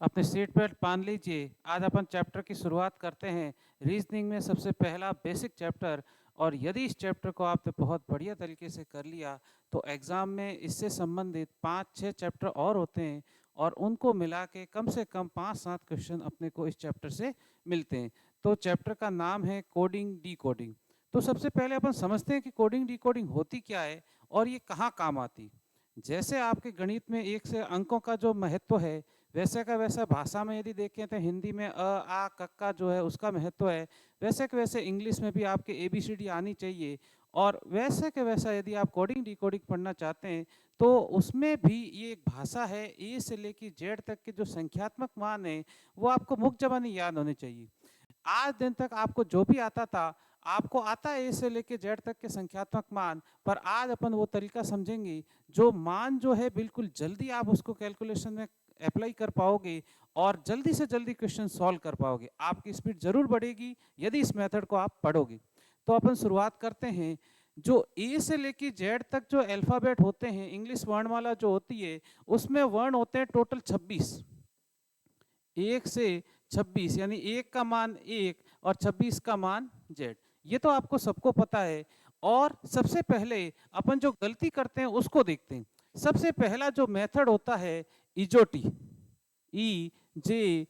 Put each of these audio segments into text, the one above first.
अपने seat belt बांध लीजिए। आज अपन चैप्टर की शुरुआत करते हैं। रीजनिंग में सबसे पहला बेसिक चैप्टर, और यदि इस चैप्टर को आपने बहुत बढ़िया तरीके से कर लिया तो एग्ज़ाम में इससे संबंधित 5-6 चैप्टर और होते हैं, और उनको मिला के कम से कम 5-7 क्वेश्चन अपने को इस चैप्टर से मिलते हैं। तो चैप्टर का नाम है कोडिंग डी कोडिंग। तो सबसे पहले अपन समझते हैं कि कोडिंग डी कोडिंग होती क्या है और ये कहाँ काम आती। जैसे आपके गणित में एक से अंकों का जो महत्व है, वैसे का वैसा भाषा में यदि देखें तो हिंदी में अ आ क का जो है उसका महत्व है, वैसे के वैसे इंग्लिश में भी आपके ABCD आनी चाहिए। और वैसे के वैसा यदि आप कोडिंग डिकोडिंग पढ़ना चाहते हैं तो उसमें भी ये एक भाषा है। ए से लेकर जेड तक के जो संख्यात्मक मान है वो आपको मुख जबानी याद होने चाहिए। आज दिन तक आपको जो भी आता था, आपको आता है ए से लेके जेड तक के संख्यात्मक मान, पर आज अपन वो तरीका समझेंगे जो मान जो है बिल्कुल जल्दी आप उसको कैलकुलेशन में अप्लाई कर पाओगे और जल्दी से जल्दी क्वेश्चन सॉल्व कर पाओगे। आपकी स्पीड जरूर बढ़ेगी यदि इस मेथड को आप पढ़ोगे। तो अपन शुरुआत करते हैं। जो ए से लेके जेड तक जो अल्फाबेट होते हैं, इंग्लिश वर्णमाला जो होती है, उसमें वर्ण होते हैं टोटल 26। 1 से 26 यानी 1 का मान 1 और 26 का मान जेड। ये तो आपको सबको पता है। और सबसे पहले अपन जो गलती करते हैं उसको देखते हैं। सबसे पहला जो मेथड होता है इजोटी, EJOTY,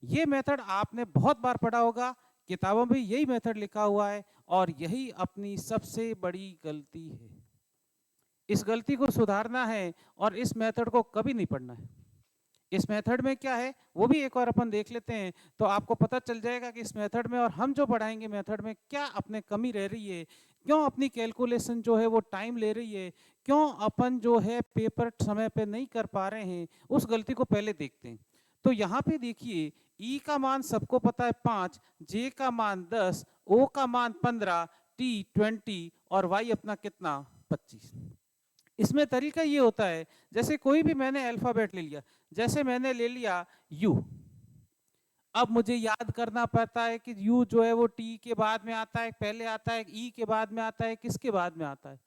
ये मेथड आपने बहुत बार पढ़ा होगा, किताबों में यही मेथड लिखा हुआ है और यही अपनी सबसे बड़ी गलती है। इस गलती को सुधारना है और इस मेथड को कभी नहीं पढ़ना है। इस मेथड में क्या है वो भी एक और अपन देख लेते हैं, तो आपको पता चल जाएगा कि इस मेथड में और हम जो पढ़ाएंगे मेथड में क्या अपने कमी रह रही है, क्यों अपनी कैलकुलेशन जो है वो टाइम ले रही है, क्यों अपन जो है पेपर समय पे नहीं कर पा रहे हैं, उस गलती को पहले देखते हैं। तो यहाँ पे देखिए, ई का मान सबको पता है 5, जे का मान 10, ओ का मान 15, टी 20 और वाई अपना कितना 25। इसमें तरीका ये होता है, जैसे कोई भी मैंने अल्फाबेट ले लिया, जैसे मैंने ले लिया यू। अब मुझे याद करना पड़ता है कि यू जो है वो टी के बाद में आता है, पहले आता है ई के बाद में आता है, किसके बाद में आता है।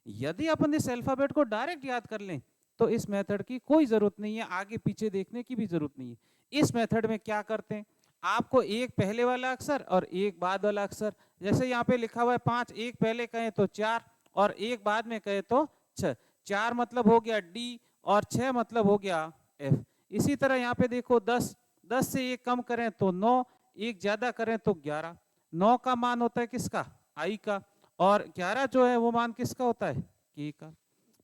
यदि अपन इस अल्फाबेट को डायरेक्ट याद कर लें तो इस मेथड की कोई जरूरत नहीं है, आगे पीछे देखने की भी जरूरत नहीं है। इस मेथड में क्या करते हैं, आपको एक पहले वाला अक्षर और एक बाद वाला अक्षर, जैसे यहाँ पे लिखा हुआ है 5, एक पहले कहें तो 4 और एक बाद में कहें तो 6। 4 मतलब हो गया डी और 6 मतलब हो गया एफ। इसी तरह यहाँ पे देखो 10, 10 से एक कम करें तो 9, एक ज्यादा करें तो 11। 9 का मान होता है किसका, आई का, और 11 जो है वो मान किसका होता है, के का।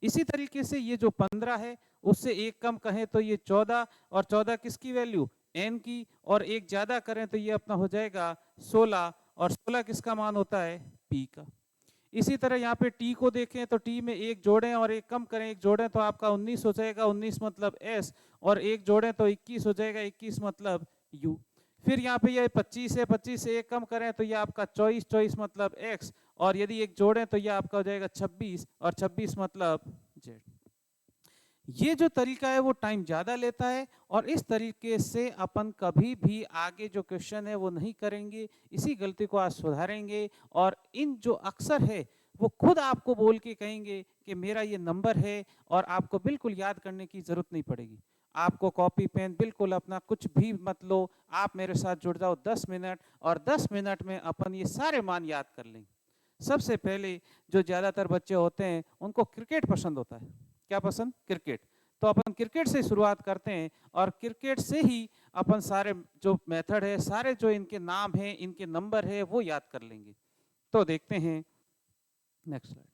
इसी तरीके से ये जो 15 है उससे एक कम कहें तो ये 14, और 14 किसकी वैल्यू, एन की, और एक ज्यादा करें तो ये अपना हो जाएगा 16, और 16 किसका मान होता है, पी का। इसी तरह यहाँ पे टी को देखें तो टी में एक जोड़ें और एक कम करें, एक जोड़ें तो आपका 19 हो जाएगा, 19 मतलब एस, और एक जोड़ें तो 21 हो जाएगा, 21 मतलब यू। फिर यहाँ पे ये 25 है, 25 से एक कम करें तो ये आपका 24, 24 मतलब एक्स, और यदि एक जोड़ें तो ये आपका हो जाएगा 26, और 26 मतलब जेड। ये जो तरीका है वो टाइम ज़्यादा लेता है और इस तरीके से अपन कभी भी आगे जो क्वेश्चन है वो नहीं करेंगे। इसी गलती को आज सुधारेंगे और इन जो अक्षर है वो खुद आपको बोल के कहेंगे कि मेरा ये नंबर है, और आपको बिल्कुल याद करने की ज़रूरत नहीं पड़ेगी। आपको कॉपी पेन बिल्कुल अपना कुछ भी मत लो, आप मेरे साथ जुड़ जाओ 10 मिनट, और 10 मिनट में अपन ये सारे मान याद कर लेंगे। सबसे पहले जो ज़्यादातर बच्चे होते हैं उनको क्रिकेट पसंद होता है। क्या पसंद, क्रिकेट। तो अपन क्रिकेट से शुरुआत करते हैं और क्रिकेट से ही अपन सारे जो मेथड है, सारे जो इनके नाम है, इनके नंबर है वो याद कर लेंगे। तो देखते हैं नेक्स्ट स्लाइड।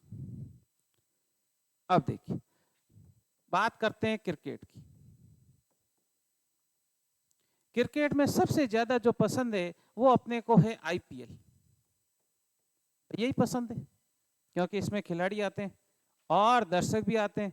अब देखिए, बात करते हैं क्रिकेट की। क्रिकेट में सबसे ज्यादा जो पसंद है वो अपने को है आईपीएल। यही पसंद है क्योंकि इसमें खिलाड़ी आते हैं और दर्शक भी आते हैं।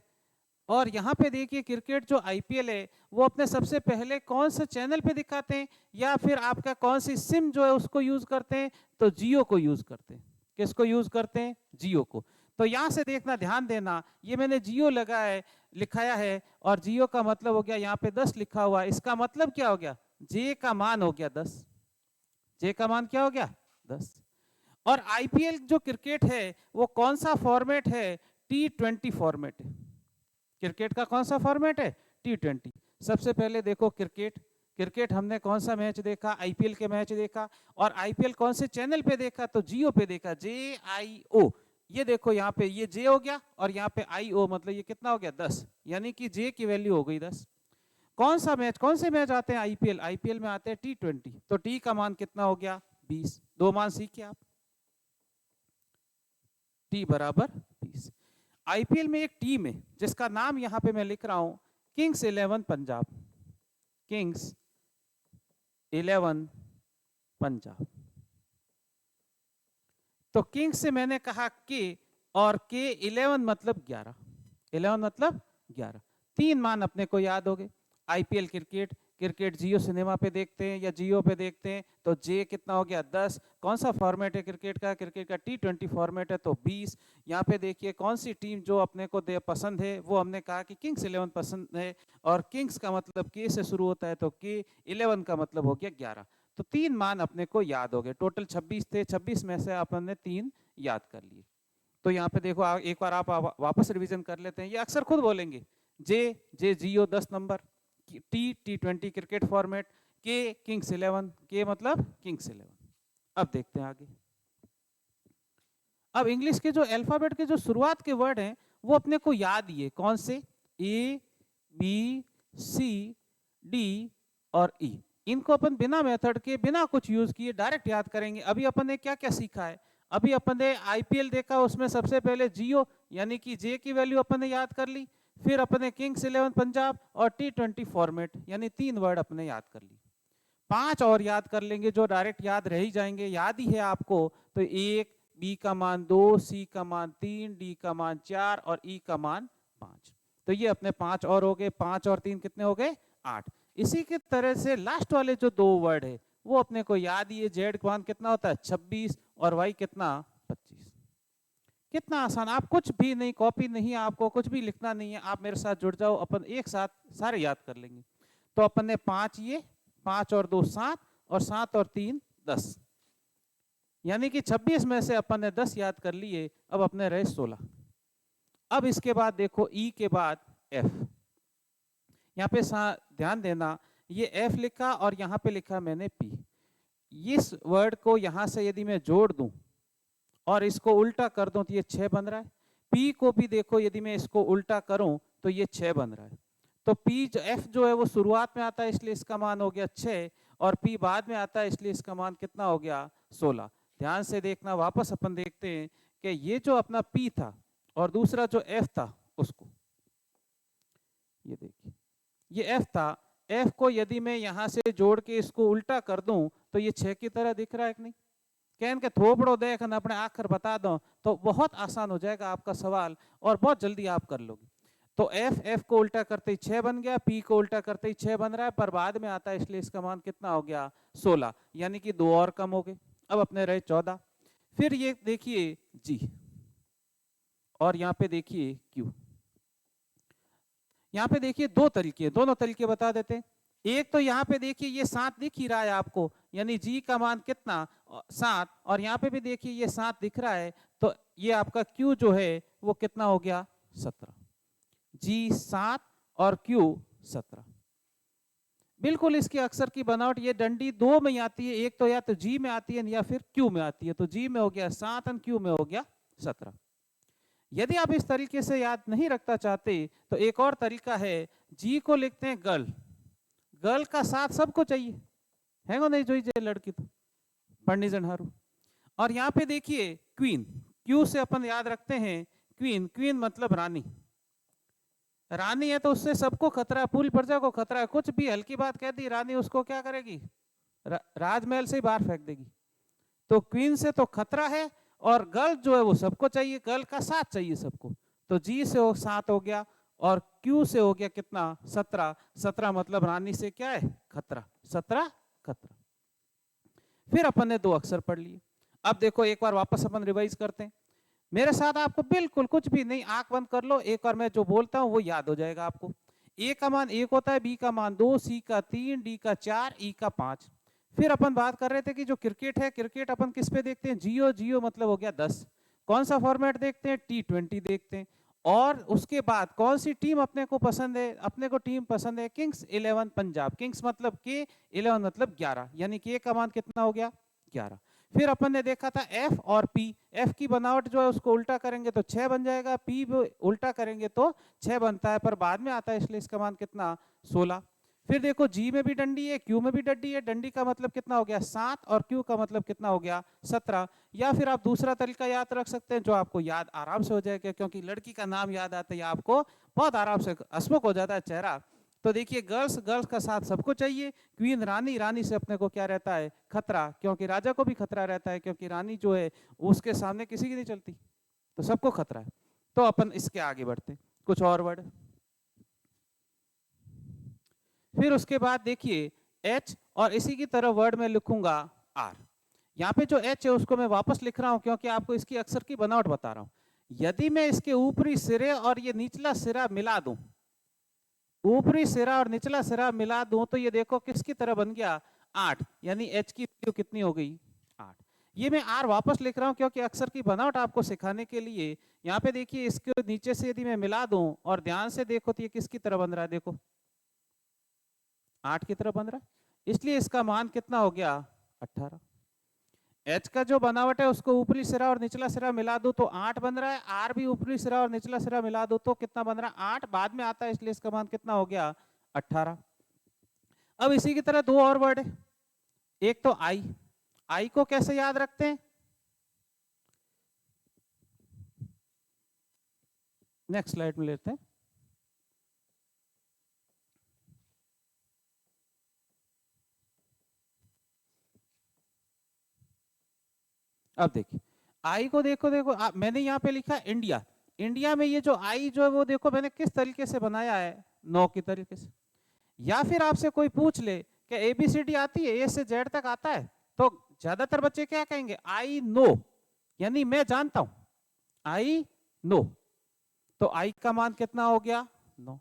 और यहाँ पे देखिए, क्रिकेट जो आईपीएल है वो अपने सबसे पहले कौन से चैनल पे दिखाते हैं, या फिर आपका कौन सी सिम जो है उसको यूज करते हैं, तो जियो को यूज करते हैं। किसको यूज करते हैं, जियो को। तो यहाँ से देखना, ध्यान देना, ये मैंने जियो लगा है, लिखाया है, और जियो का मतलब हो गया यहाँ पे 10 लिखा हुआ है, इसका मतलब क्या हो गया, जे का मान हो गया 10। जे का मान क्या हो गया, 10। और आईपीएल जो क्रिकेट है वो कौन सा फॉर्मेट है, T20 फॉर्मेट है। क्रिकेट का कौन सा फॉर्मेट है, T20। सबसे पहले देखो क्रिकेट, क्रिकेट हमने कौन सा मैच देखा, आईपीएल के मैच देखा, और आईपीएल कौन से चैनल पे देखा, तो जियो पे देखा, JIO। ये देखो यहाँ पे ये जे हो गया और यहाँ पे IO, मतलब ये कितना हो गया 10, यानी कि जे की वैल्यू हो गई 10। कौन सा मैच, कौन से मैच आते हैं आईपीएल, आईपीएल में आते हैं T20, तो टी का मान कितना हो गया 20, दो मान सीखे आप, टी बराबर 20। आईपीएल में एक टीम है जिसका नाम यहां पे मैं लिख रहा हूं किंग्स 11 पंजाब, किंग्स 11 पंजाब। तो किंग्स से मैंने कहा के, और के 11 मतलब 11, 11 मतलब 11, तीन मान अपने को याद हो गए। आईपीएल क्रिकेट, क्रिकेट जियो सिनेमा पे देखते हैं या जियो पे देखते हैं, तो जे कितना हो गया 10। कौन सा फॉर्मेट है क्रिकेट का, क्रिकेट का T20 फॉर्मेट है, तो 20। यहाँ पे देखिए कौन सी टीम जो अपने को पसंद है, वो हमने कहा कि किंग्स 11 पसंद है, और किंग्स का मतलब के से शुरू होता है, तो के 11 का मतलब हो गया 11। तो तीन मान अपने को याद हो गए, टोटल 26 थे, 26 में से अपन ने तीन याद कर लिए। तो यहाँ पे देखो एक बार आप वापस रिवीजन कर लेते हैं, ये अक्सर खुद बोलेंगे, जे जियो 10 नंबर, T20 क्रिकेट फॉर्मेट, के किंग्स 11, के मतलब किंग्स 11। अब देखते हैं आगे। अब इंग्लिश के जो अल्फाबेट के जो शुरुआत के वर्ड हैं वो अपने को याद ही है, कौन से, A B C D और E। इनको अपन बिना मेथड के, बिना कुछ यूज किए डायरेक्ट याद करेंगे। अभी अपन ने क्या क्या सीखा है, अभी अपन ने आईपीएल देखा, उसमें सबसे पहले जियो यानी कि जे की वैल्यू अपन ने याद कर ली, फिर अपने किंग्स 11 पंजाब और T20 फॉर्मेट, यानी तीन वर्ड अपने याद कर ली। पांच और याद कर लेंगे जो डायरेक्ट याद रह ही जाएंगे, याद ही है आपको, तो एक, बी का मान 2, सी का मान 3, डी का मान 4 और ई का मान 5। तो ये अपने पांच और हो गए, 5 और 3 कितने हो गए 8। इसी के तरह से लास्ट वाले जो दो वर्ड है वो अपने को याद ही है, जेड का मान कितना होता है 26 और वाई कितना 25। कितना आसान, आप कुछ भी नहीं, कॉपी नहीं, आपको कुछ भी लिखना नहीं है, आप मेरे साथ जुड़ जाओ, अपन एक साथ सारे याद कर लेंगे। तो अपन ने 5, ये 5 और 2 7, और 7 और 3 10, यानी कि 26 में से अपन ने 10 याद कर लिए। अब अपने रहे 16। अब इसके बाद देखो ई के बाद एफ, यहाँ पे ध्यान देना, ये एफ लिखा और यहाँ पे लिखा मैंने पी। इस वर्ड को यहाँ से यदि मैं जोड़ दूं और इसको उल्टा कर दूं तो ये 6 बन रहा है। पी को भी देखो, यदि मैं इसको उल्टा करूं तो ये 6 बन रहा है। तो पी जो एफ जो है वो शुरुआत में आता है इसलिए इसका मान हो गया 6, और पी बाद में आता है इसलिए इसका मान कितना हो गया 16। ध्यान से देखना, वापस अपन देखते हैं कि ये जो अपना पी था और दूसरा जो एफ था, उसको ये देखिए, ये एफ था, एफ को यदि मैं यहां से जोड़ के इसको उल्टा कर दूं तो ये 6 की तरह दिख रहा है कि नहीं। कहन के थोपड़ो देख अपने आखिर बता दो तो बहुत आसान हो जाएगा आपका सवाल और बहुत जल्दी आप कर लोगे। तो एफ को उल्टा करते ही 6 बन गया, पी को उल्टा करते ही 6 बन रहा है, पर बाद में आता है इसलिए इसका मान कितना हो गया 16, यानी कि 2 और कम हो गए। अब अपने रहे 14। फिर ये देखिए जी, और यहाँ पे देखिए क्यू। यहाँ पे देखिए दो तरीके, दोनों तरीके बता देते हैं। एक तो यहाँ पे देखिए ये 7 दिख ही रहा है आपको, यानी जी का मान कितना 7, और यहाँ पे भी देखिए ये 7 दिख रहा है, तो ये आपका क्यू जो है वो कितना हो गया 17। जी 7 और क्यू 17। बिल्कुल इसके अक्षर की बनावट ये डंडी दो में आती है, एक तो या तो जी में आती है या फिर क्यू में आती है। तो जी में हो गया 7 और क्यू में हो गया 17। यदि आप इस तरीके से याद नहीं रखना चाहते तो एक और तरीका है, जी को लिखते हैं गर्ल, गर्ल का साथ सबको चाहिए है वो नहीं, जो लड़की तो पढ़नी जनहारू। और यहाँ पे देखिए क्वीन, क्यू से अपन याद रखते हैं क्वीन, क्वीन मतलब रानी, रानी है तो उससे सबको खतरा है, पूरी प्रजा को खतरा है, कुछ भी हल्की बात कह दी रानी उसको क्या करेगी, राजमहल से ही बाहर फेंक देगी। तो क्वीन से तो खतरा है, और गर्ल जो है वो सबको चाहिए, गर्ल का साथ चाहिए सबको। तो जी से 7 हो गया और क्यू से हो गया कितना 17, 17 मतलब रानी से क्या है खतरा, 17 खतरा। फिर अपन ने 2 अक्षर पढ़ लिए। अब देखो एक बार वापस अपन रिवाइज करते हैं मेरे साथ, आपको बिल्कुल कुछ भी नहीं, आंख बंद कर लो, एक बार मैं जो बोलता हूं वो याद हो जाएगा आपको। ए का मान 1 होता है, बी का मान 2, सी का 3, डी का 4, ई का 5। फिर अपन बात कर रहे थे कि जो क्रिकेट है, क्रिकेट अपन किस पे देखते हैं, जियो, जियो मतलब हो गया 10। कौन सा फॉर्मेट देखते हैं, T20 देखते हैं। और उसके बाद कौन सी टीम अपने को पसंद है, अपने को टीम पसंद है किंग्स 11 पंजाब। किंग्स मतलब के, 11 मतलब 11, यानी के का मान कितना हो गया 11। फिर अपन ने देखा था एफ और पी, एफ की बनावट जो है उसको उल्टा करेंगे तो 6 बन जाएगा, पी उल्टा करेंगे तो 6 बनता है, पर बाद में आता है इसलिए इसका मान कितना 16। फिर देखो जी में भी डंडी है, क्यू में भी डंडी है, डंडी का मतलब कितना हो गया 7 और क्यू का मतलब कितना हो गया 17। या फिर आप दूसरा तरीका याद रख सकते हैं जो आपको याद आराम से हो जाएगा, क्योंकि लड़की का नाम याद आता है आपको बहुत आराम से हंसमुख हो जाता है चेहरा। तो देखिए गर्ल्स, गर्ल्स का साथ सबको चाहिए, क्वीन रानी, रानी से अपने को क्या रहता है खतरा, क्योंकि राजा को भी खतरा रहता है, क्योंकि रानी जो है उसके सामने किसी की नहीं चलती, तो सबको खतरा है। तो अपन इसके आगे बढ़ते कुछ और वर्ड। फिर उसके बाद देखिए H और इसी की तरह वर्ड में लिखूंगा R। यहाँ पे जो H है उसको मैं वापस लिख रहा हूं क्योंकि आपको इसकी अक्षर की बनावट बता रहा हूं। यदि मैं इसके ऊपरी सिरे और ये निचला सिरा मिला दूं, ऊपरी सिरा और निचला सिरा मिला दूं, तो ये देखो किसकी तरह बन गया 8, यानी H की वैल्यू कितनी हो गई 8। ये मैं R वापस लिख रहा हूं क्योंकि अक्षर की बनावट आपको सिखाने के लिए। यहाँ पे देखिए इसके नीचे से यदि मैं मिला दूं और ध्यान से देखो तो ये किसकी तरह बन रहा है, देखो 8 की तरह बन रहा है, इसलिए इसका मान कितना हो गया 18। H का जो बनावट है उसको ऊपरी सिरा और निचला सिरा मिला दो तो 8 बन रहा है, R भी ऊपरी सिरा और निचला सिरा मिला दो तो कितना बन रहा है 8, बाद में आता है इसलिए इसका मान कितना हो गया 18। अब इसी की तरह दो और वर्ड है, एक तो I, I को कैसे याद रखते हैं, नेक्स्ट स्लाइड में लेते हैं। अब देखिए आई को देखो, मैंने यहाँ पे लिखा इंडिया, इंडिया में ये जो आई जो है वो देखो मैंने किस तरीके से बनाया है 9 की तरीके से। या फिर आपसे कोई पूछ ले कि एबीसीडी आती है, ए से जेड तक आता है, तो ज्यादातर बच्चे क्या कहेंगे आई नो, यानी मैं जानता हूं, आई नो। तो आई का मान कितना हो गया 9।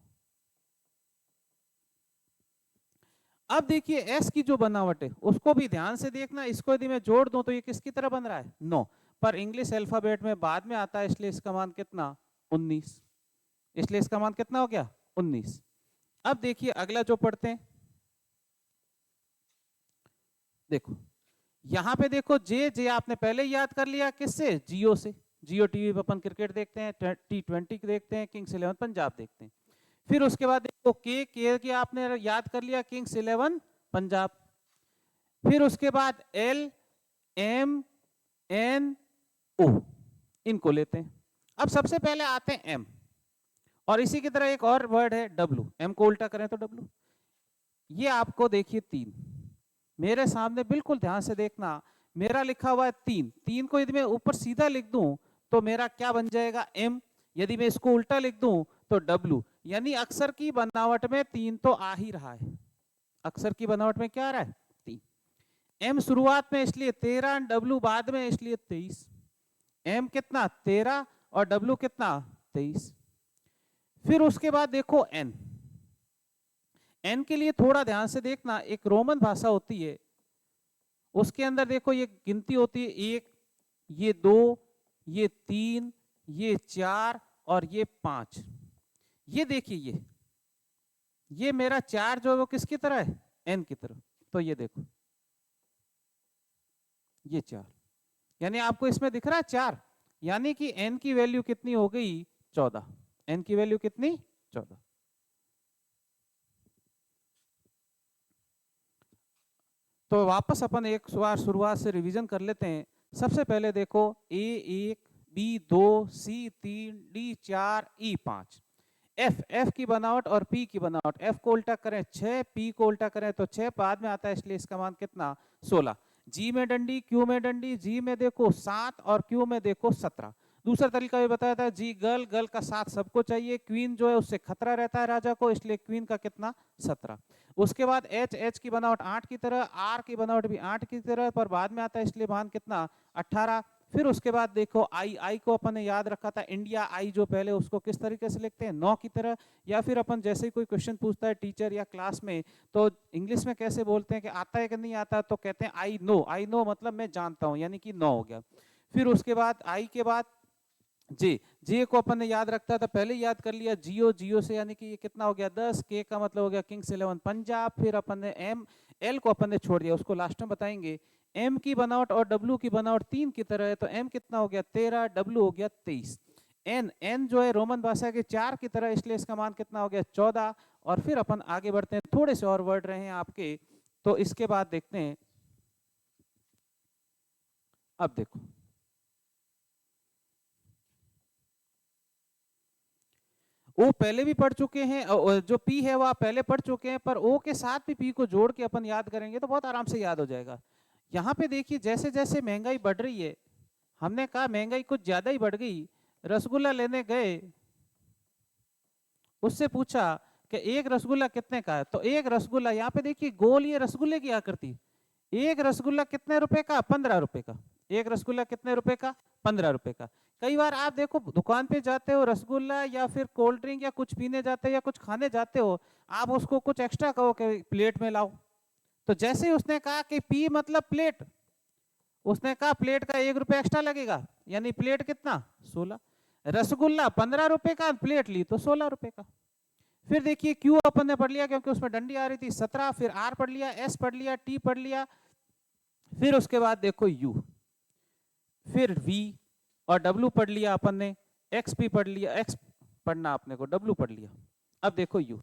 अब देखिए एस की जो बनावट है उसको भी ध्यान से देखना, इसको यदि मैं जोड़ दूं तो ये किसकी तरह बन रहा है 9, पर इंग्लिश अल्फाबेट में बाद में आता है इसलिए इसका मान कितना 19, इसलिए इसका मान कितना हो गया 19। अब देखिए अगला जो पढ़ते हैं, देखो यहां पे देखो जे, जे आपने पहले याद कर लिया किससे, जियो से, जियो टीवी पर अपन क्रिकेट देखते हैं, T20 देखते हैं, किंग्स 11 पंजाब देखते हैं। फिर उसके बाद देखो के आपने याद कर लिया किंग्स 11 पंजाब। फिर उसके बाद एल एम एन ओ, इनको लेते हैं। अब सबसे पहले आते हैं एम, और इसी की तरह एक और वर्ड है डब्लू, एम को उल्टा करें तो डब्लू। ये आपको देखिए 3, मेरे सामने बिल्कुल ध्यान से देखना, मेरा लिखा हुआ है 3, 3 को यदि मैं ऊपर सीधा लिख दूं तो मेरा क्या बन जाएगा एम, यदि मैं इसको उल्टा लिख दूं तो डब्लू, यानी अक्षर की बनावट में 3 तो आ ही रहा है, अक्षर की बनावट में क्या आ रहा है 3। एम शुरुआत में इसलिए 13, डब्लू बाद में इसलिए 23। एम कितना 13 और डब्लू कितना 23। फिर उसके बाद देखो एन, एन के लिए थोड़ा ध्यान से देखना, एक रोमन भाषा होती है उसके अंदर देखो ये गिनती होती है 1, ये 2, ये 3, ये 4 और ये 5। ये देखिए ये मेरा 4 जो है वो किसकी तरह है एन की तरह, तो ये देखो ये 4, यानी आपको इसमें दिख रहा है 4, यानी कि एन की वैल्यू कितनी हो गई 14, एन की वैल्यू कितनी 14। तो वापस अपन एक बार शुरुआत से रिवीजन कर लेते हैं। सबसे पहले देखो A1, B2, C3, D4, E5। F की बनावट और पी की बनावट, एफ को उल्टा करें 6, पी को उल्टा करें तो 6, बाद में आता है इसलिए इसका मान कितना 16। जी में डंडी, क्यू में डंडी, जी में देखो 7 और क्यू में देखो 17। दूसरा तरीका भी बताया था, जी गर्ल, गर्ल का साथ सबको चाहिए, क्वीन जो है उससे खतरा रहता है राजा को, इसलिए क्वीन का कितना 17। उसके बाद एच, एच की बनावट 8 की तरह, आर की बनावट भी 8 की तरह, पर बाद में आता है इसलिए मान कितना 18। फिर उसके बाद देखो आई, आई को अपन ने याद रखा था इंडिया आई जो पहले, उसको किस तरीके से लिखते हैं 9 की तरह। या फिर अपन जैसे ही कोई क्वेश्चन पूछता है टीचर या क्लास में तो इंग्लिश में कैसे बोलते हैं कि आता है कि नहीं आता, तो कहते हैं आई नो, आई नो मतलब मैं जानता हूं, यानी कि 9 हो गया। फिर उसके बाद आई के बाद जी, जी को अपन ने याद रखता था, पहले याद कर लिया। जियो, जियो से यानी कि ये कितना हो गया 10, के का मतलब हो गया किंग्स 11 पंजाब। फिर अपन ने एम, एल को अपन ने छोड़ दिया, उसको लास्ट में बताएंगे। एम की बनावट और डब्ल्यू की बनावट तीन की तरह है, तो एम कितना हो गया 13, डब्ल्यू हो गया 23। एन, एन जो है रोमन भाषा के 4 की तरह, इसलिए इसका मान कितना हो गया 14। और फिर अपन आगे बढ़ते हैं, थोड़े से और वर्ड रहे हैं आपके, तो इसके बाद देखते हैं। अब देखो, ओ पहले भी पढ़ चुके हैं, जो पी है वो आप पहले पढ़ चुके हैं, पर ओ के साथ भी पी को जोड़ के अपन याद करेंगे तो बहुत आराम से याद हो जाएगा। यहाँ पे देखिए, जैसे जैसे महंगाई बढ़ रही है, हमने कहा महंगाई कुछ ज्यादा ही बढ़ गई। रसगुल्ला लेने गए, उससे पूछा कि एक रसगुल्ला कितने का है, तो एक रसगुल्ला, यहाँ पे देखिए गोल ये रसगुल्ले की आकृति, एक रसगुल्ला कितने रुपए का, 15 रुपए का। एक रसगुल्ला कितने रुपए का, 15 रुपए का। कई बार आप देखो दुकान पे जाते हो, रसगुल्ला या फिर कोल्ड ड्रिंक या कुछ पीने जाते हो या कुछ खाने जाते हो, आप उसको कुछ एक्स्ट्रा कहो कि प्लेट में लाओ, तो जैसे ही उसने कहा कि पी मतलब प्लेट, उसने कहा प्लेट का 1 रुपया एक्स्ट्रा लगेगा, यानी प्लेट कितना 16। रसगुल्ला 15 रुपए का, प्लेट ली तो 16 रुपए का। फिर देखिए क्यू अपन ने पढ़ लिया क्योंकि उसमें डंडी आ रही थी 17, फिर आर पढ़ लिया, एस पढ़ लिया, टी पढ़ लिया, फिर उसके बाद देखो यू, फिर वी और डब्ल्यू पढ़ लिया अपन ने, एक्स भी पढ़ लिया, एक्स पढ़ना आपने को, डब्ल्यू पढ़ लिया। अब देखो यू,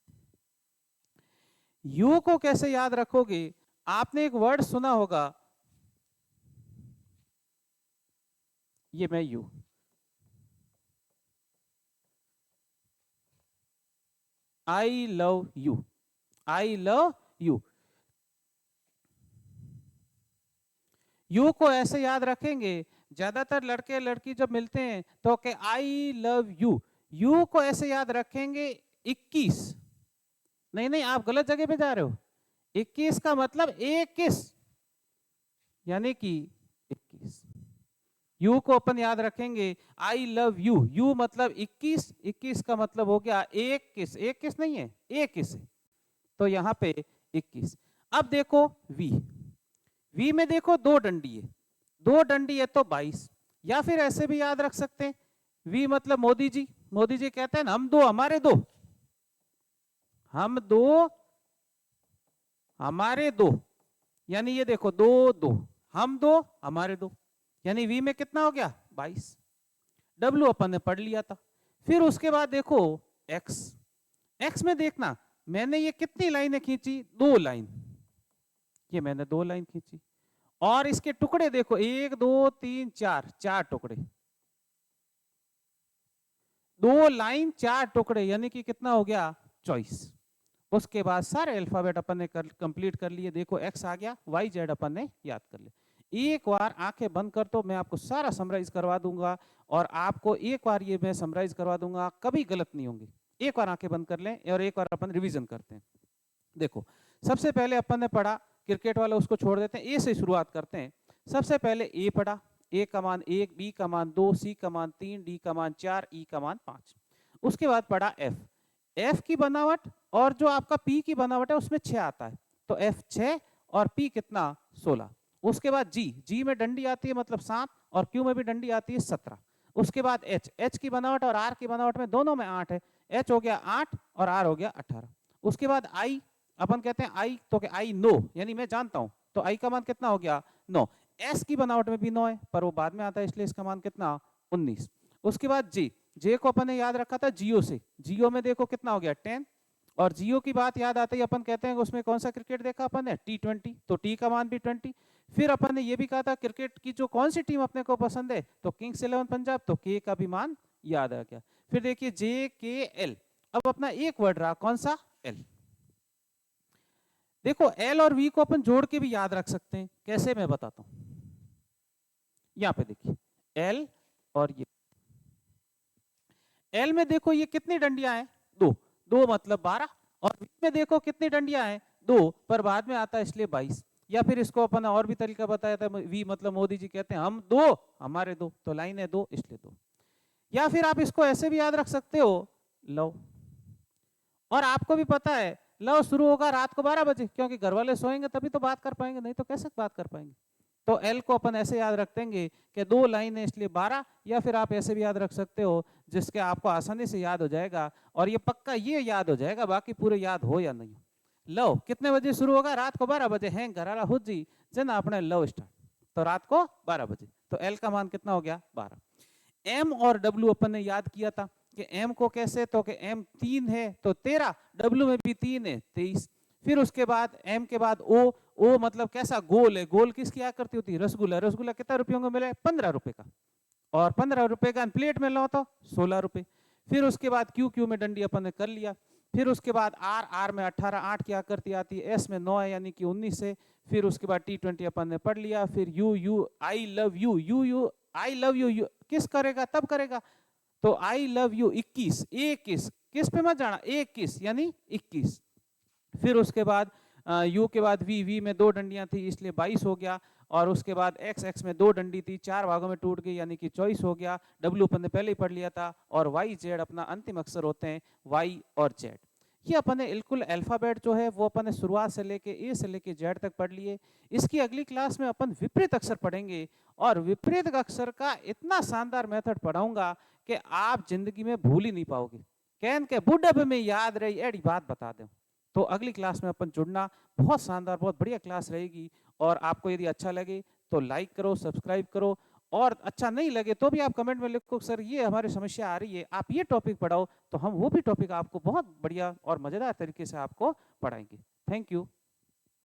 यू को कैसे याद रखोगे, आपने एक वर्ड सुना होगा, ये मैं you, I love you, I love you. You को ऐसे याद रखेंगे, ज्यादातर लड़के लड़की जब मिलते हैं तो के आई लव यू, यू को ऐसे याद रखेंगे 21। नहीं नहीं, आप गलत जगह पे जा रहे हो। 21 का मतलब 21, यानी कि 21। यू को अपन याद रखेंगे आई लव यू, यू मतलब 21, 21 का मतलब हो गया 21, 21 नहीं है 21, तो यहां पे 21। अब देखो वी, वी में देखो दो डंडी है, दो डंडी है तो 22, या फिर ऐसे भी याद रख सकते हैं, वी मतलब मोदी जी, मोदी जी कहते हैं ना हम दो हमारे दो, हम दो हमारे दो, यानी ये देखो दो दो, हम दो हमारे दो, यानी वी में कितना हो गया 22। डब्ल्यू अपन ने पढ़ लिया था। फिर उसके बाद देखो एक्स, एक्स में देखना मैंने ये कितनी लाइनें खींची, 2 लाइन, ये मैंने 2 लाइन खींची, और इसके टुकड़े देखो 1 2 3 4, 4 टुकड़े, 2 लाइन 4 टुकड़े, यानी कि कितना हो गया 24। उसके बाद सारे अल्फाबेट अपन ने कंप्लीट कर लिए, देखो एक्स आ गया, वाई जेड अपन ने याद कर लिया। एक बार आंखें बंद कर तो मैं आपको सारा समराइज करवा दूंगा, और आपको एक बार ये मैं समराइज करवा दूंगा, कभी गलत नहीं होंगी। एक बार आंखें बंद कर लें और एक बार अपन रिवीजन करते हैं। देखो सबसे पहले अपन ने पढ़ा क्रिकेट वाला, उसको छोड़ देते हैं, ए से शुरुआत करते हैं। सबसे पहले ए पढ़ा, ए का मान 1, बी का मान 2, सी का मान 3, डी का मान 4, ई का मान 5। उसके बाद पढ़ा एफ, एफ की बनावट और जो आपका पी की बनावट है उसमें 6 आता है, तो एफ 6 और पी कितना 16। उसके बाद जी, जी में डंडी आती है मतलब 7, और क्यू में भी डंडी आती है 17। उसके बाद एच, एच की बनावट और आर की बनावट में दोनों में 8 है, एच हो गया 8 और आर हो गया 18। उसके बाद आई, अपन कहते हैं आई तो कि आई नो, यानी मैं जानता हूं, तो आई का मान कितना हो गया 9। एस की बनावट में भी 9 है पर वो बाद में आता है, इसलिए इसका मान कितना 19। उसके बाद जी, जे को अपन ने याद रखा था जियो से, जियो में देखो कितना हो गया 10, और जियो की बात याद आती है, अपन कहते हैं उसमें कौन सा क्रिकेट देखा अपन ने T20, तो टी का मान भी 20। फिर अपन ने ये भी कहा था क्रिकेट की जो कौन सी टीम अपने को पसंद है, तो किंग्स 11 पंजाब, तो के का भी मान याद आ गया। फिर देखिए जे के एल, अब अपना एक वर्ड रहा कौन सा एल। देखो एल और वी को अपन जोड़ के भी याद रख सकते हैं, कैसे मैं बताता हूं। यहां पे देखिए एल और ये, एल में देखो ये कितनी डंडियां हैं, 2, 2 मतलब 12, और वी में देखो कितनी डंडियां हैं 2, पर बाद में आता है इसलिए 22। या फिर इसको अपन और भी तरीका बताया था, वी मतलब मोदी जी कहते हैं हम दो हमारे दो, तो लाइन है 2 इसलिए 2। या फिर आप इसको ऐसे भी याद रख सकते हो लव, और आपको भी पता है लव शुरू होगा रात को 12 बजे, क्योंकि घर वाले सोएंगे तभी तो बात कर पाएंगे, नहीं तो कैसे बात कर पाएंगे। तो एल को अपन ऐसे याद रख देंगे कि 2 लाइन है इसलिए 12, या फिर आप ऐसे भी याद रख सकते हो जिसके आपको आसानी से याद हो जाएगा, और ये पक्का ये याद हो जाएगा, बाकी पूरे याद हो या नहीं। लो कितने बजे शुरू होगा? रात को 12 बजे। हैं घराला हुजी जन आपने लो स्टार्ट, तो रात को 12 बजे। तो एल का मान कितना हो गया? 12। एम और डब्ल्यू अपन ने याद किया था कि एम को कैसे, तो कि एम 3 है तो 13, डब्ल्यू में भी 3 है 23। फिर उसके बाद एम के बाद ओ, ओ मतलब कैसा? गोल है। गोल किसकी आकृति होती है? रसगुल्ला। रसगुल्ला कितना रुपयों में मिले? 15 रुपए का। और 15 रुपए का प्लेट में लो तो 16 रुपए। फिर उसके बाद क्यू, क्यू में डंडी अपन ने कर लिया। फिर उसके बाद आर, आर में 18, 8 की आकृति आती है। एस में 9 है यानी कि 19 है। फिर उसके बाद T20 अपन ने पढ़ लिया। फिर you, you I love you, you you I love you किस करेगा? तब करेगा। तो आई लव यू 21, 21 किस पे मत जाना, 21 यानी 21। फिर उसके बाद यू के बाद वी, वी में 2 डंडियां थी इसलिए 22 हो गया। और उसके बाद एक्स, एक्स में 2 डंडी थी 4 भागों में टूट गई यानी कि 24 हो गया। डब्ल्यू अपन ने पहले ही पढ़ लिया था। और वाई जेड अपना अंतिम अक्षर होते हैं वाई और जेड। ये अपन ने बिल्कुल अल्फाबेट जो है वो अपन ने शुरुआत से लेके ए से लेके जेड तक पढ़ लिए। इसकी अगली क्लास में अपन विपरीत अक्षर पढ़ेंगे, और विपरीत अक्षर का इतना शानदार मेथड पढ़ाऊंगा कि आप जिंदगी में भूल ही नहीं पाओगे। कहन के बुढ़ब में याद रही एड़ी बात बता दूं। तो अगली क्लास में अपन जुड़ना। बहुत शानदार, बहुत बढ़िया क्लास रहेगी। और आपको यदि अच्छा लगे तो लाइक करो, सब्सक्राइब करो, और अच्छा नहीं लगे तो भी आप कमेंट में लिखो सर ये हमारी समस्या आ रही है, आप ये टॉपिक पढ़ाओ, तो हम वो भी टॉपिक आपको बहुत बढ़िया और मजेदार तरीके से आपको पढ़ाएंगे। Thank you.